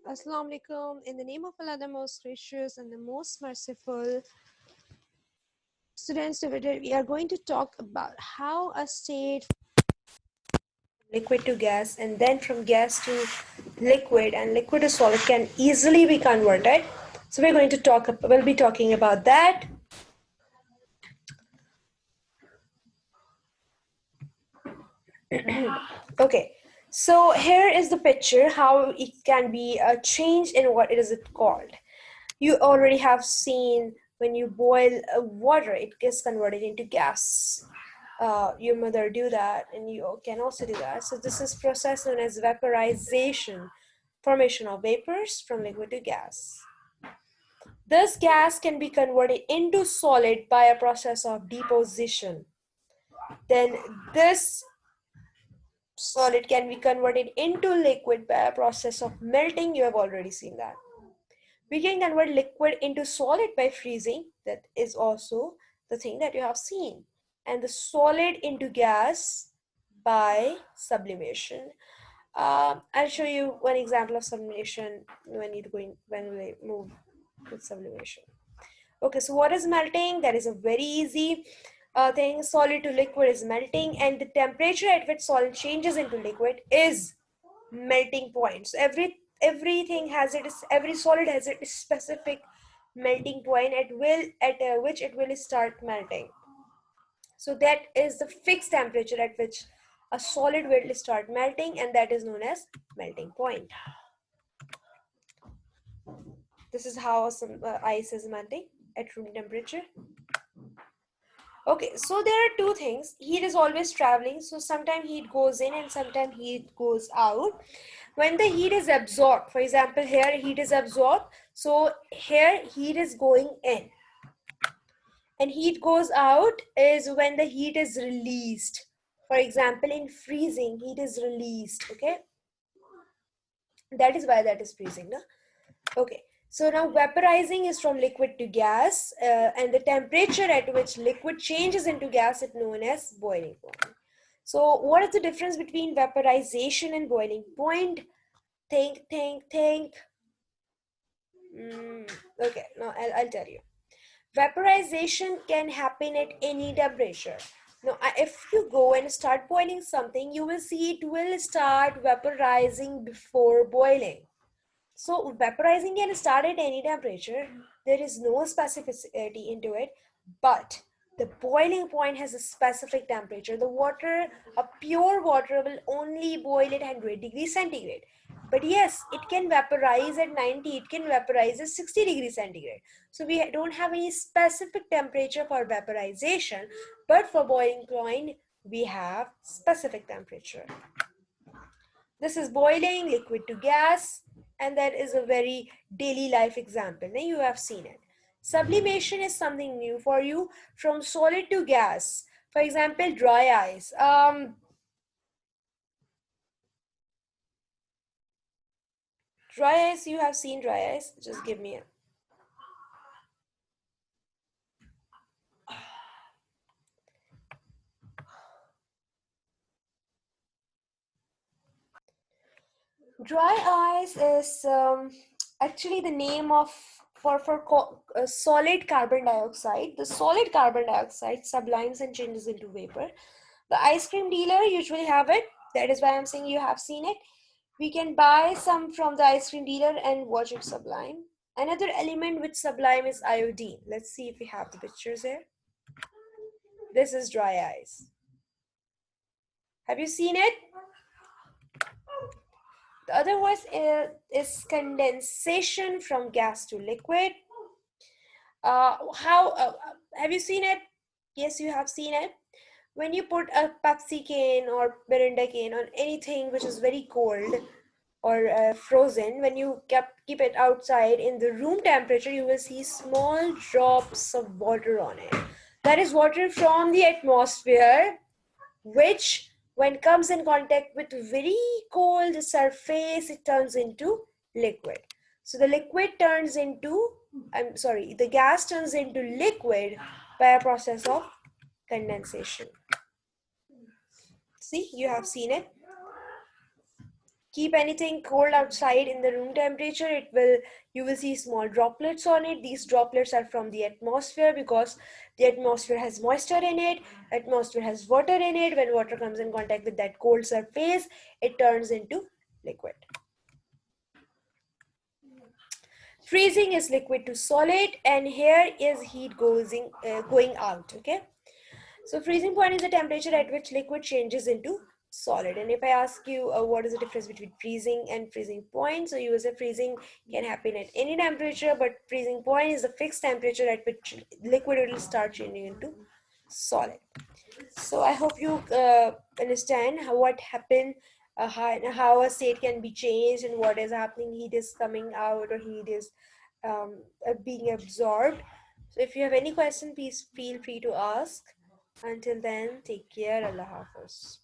Assalamu alaikum. In the name of Allah, the most gracious and the most merciful. Students, today we are going to talk about how a state liquid to gas and then from gas to liquid and liquid to solid can easily be converted. So we'll be talking about that. Okay, so here is the picture how it can be a change in what it is called. You already have seen when you boil water, it gets converted into gas. Your mother do that, and you can also do that. So this is process known as vaporization, formation of vapors from liquid to gas. This gas can be converted into solid by a process of deposition. Then this solid can be converted into liquid by a process of melting. You have already seen that. We can convert liquid into solid by freezing. That is also the thing that you have seen. And the solid into gas by sublimation. I'll show you one example of sublimation when we move with sublimation. Okay, so what is melting? That is a very easy thing. Solid to liquid is melting, and the temperature at which solid changes into liquid is melting point. So everything has every solid has a specific melting point at which it will start melting. So that is the fixed temperature at which a solid will start melting, and that is known as melting point. This is how some ice is melting at room temperature. Okay, so there are two things. Heat is always traveling, so sometimes heat goes in and sometimes heat goes out. When the heat is absorbed, for example, here heat is absorbed, so here heat is going in. And heat goes out is when the heat is released. For example, in freezing, heat is released, okay? That is why that is freezing, no? Okay. So now vaporizing is from liquid to gas, and the temperature at which liquid changes into gas is known as boiling point. So what is the difference between vaporization and boiling point? Think. Okay, now I'll tell you. Vaporization can happen at any temperature. Now, if you go and start boiling something, you will see it will start vaporizing before boiling. So vaporizing can start at any temperature. There is no specificity into it, but the boiling point has a specific temperature. The water, a pure water, will only boil at 100 degrees centigrade. But yes, it can vaporize at 90, it can vaporize at 60 degrees centigrade. So we don't have any specific temperature for vaporization, but for boiling point, we have specific temperature. This is boiling liquid to gas, and that is a very daily life example. Now you have seen it. Sublimation is something new for you, from solid to gas. For example, dry ice. Dry ice, you have seen dry ice. Just give me a. Dry ice is actually the name of for solid carbon dioxide. The solid carbon dioxide sublimes and changes into vapor. The ice cream dealer usually have it. That is why I'm saying you have seen it. We can buy some from the ice cream dealer and watch it sublime. Another element which sublime is iodine. Let's see if we have the pictures here. This is dry ice. Have you seen it? The other one is condensation from gas to liquid. Have you seen it? Yes, you have seen it. When you put a Pepsi can or Mirinda can on anything which is very cold or frozen, when you keep it outside in the room temperature, you will see small drops of water on it. That is water from the atmosphere, which when comes in contact with very cold surface, it turns into liquid. So the liquid turns into, the gas turns into liquid by a process of condensation. See, you have seen it. keep anything cold outside in the room temperature, you will see small droplets on it. These droplets are from the atmosphere, because the atmosphere has moisture in it. Atmosphere has water in it. When water comes in contact with that cold surface, it turns into liquid. Freezing is liquid to solid, and here is heat going out. Okay, so freezing point is the temperature at which liquid changes into solid. And if I ask you what is the difference between freezing and freezing point, so you will say freezing can happen at any temperature, but freezing point is the fixed temperature at which liquid will start changing into solid. So I hope you understand what happened, how a state can be changed, and what is happening. Heat is coming out, or heat is being absorbed. So if you have any question, please feel free to ask. Until then, take care. Allah Hafiz.